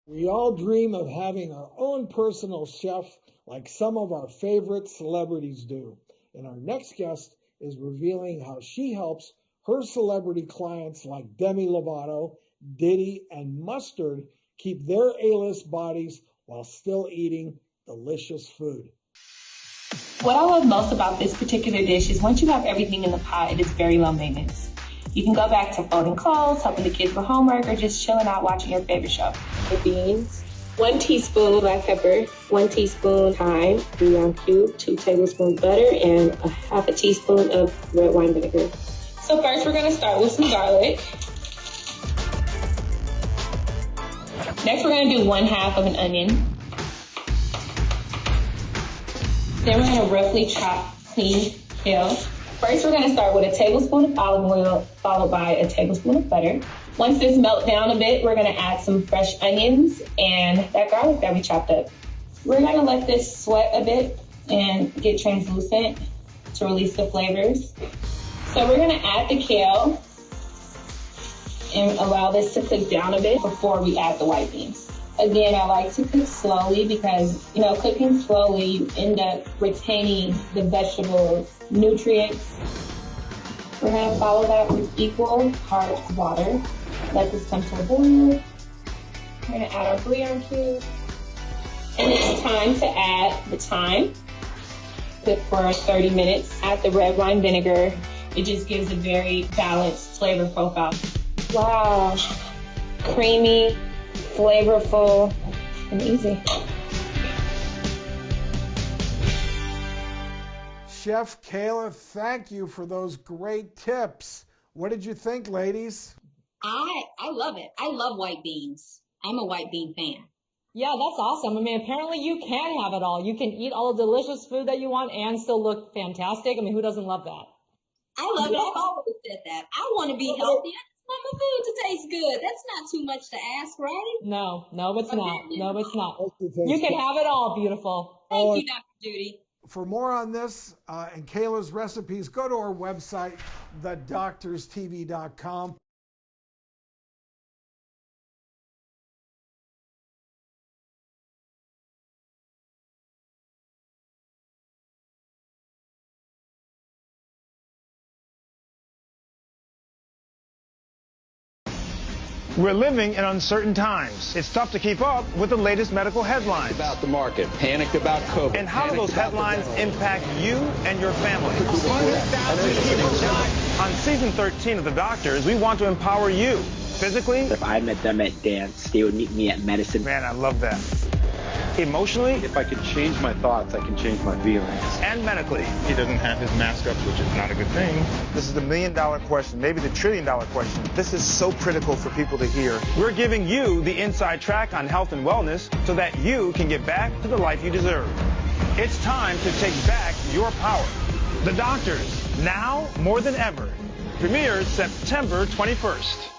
We all dream of having our own personal chef like some of our favorite celebrities do. And our next guest is revealing how she helps her celebrity clients like Demi Lovato, Diddy, and Mustard keep their A-list bodies while still eating delicious food. What I love most about this particular dish is once you have everything in the pot, it is very low maintenance. You can go back to folding clothes, helping the kids with homework, or just chilling out watching your favorite show. The beans, 1 teaspoon black pepper, 1 teaspoon thyme, bouillon cube, 2 tablespoons butter, and a half a teaspoon of red wine vinegar. So first we're going to start with some garlic. Next we're going to do 1/2 of an onion. Then we're going to roughly chop clean kale. First, we're going to start with a tablespoon of olive oil, followed by a tablespoon of butter. Once this melts down a bit, we're going to add some fresh onions and that garlic that we chopped up. We're going to let this sweat a bit and get translucent to release the flavors. So we're going to add the kale and allow this to cook down a bit before we add the white beans. Again, I like to cook slowly because, cooking slowly, you end up retaining the vegetables' nutrients. We're going to follow that with equal parts water. Let this come to a boil. We're going to add our bouillon cube. And it's time to add the thyme. Cook for 30 minutes. Add the red wine vinegar. It just gives a very balanced flavor profile. Wow. Creamy, flavorful, and easy. Chef Kayla, thank you for those great tips. What did you think, ladies? I love it. I love white beans. I'm a white bean fan. Yeah, that's awesome. I mean, apparently you can have it all. You can eat all the delicious food that you want and still look fantastic. I mean, who doesn't love that? I love it. I've always said that. I want to be healthy. I just want my food to taste good. That's not too much to ask, right? No, it's not. No, it's not. You can have it all, beautiful. Thank you, Dr. Judy. For more on this and Kayla's recipes, go to our website, thedoctorstv.com. We're living in uncertain times. It's tough to keep up with the latest medical headlines. About the market, panicked about COVID. And how do those headlines impact you and your family? 100,000 people died. On season 13 of The Doctors, we want to empower you physically. If I met them at dance, they would meet me at medicine. Man, I love that. Emotionally. If I can change my thoughts, I can change my feelings. And medically. He doesn't have his mask up, which is not a good thing. This is the $1 million question, maybe the $1 trillion question. This is so critical for people to hear. We're giving you the inside track on health and wellness so that you can get back to the life you deserve. It's time to take back your power. The Doctors, now more than ever. Premieres September 21st.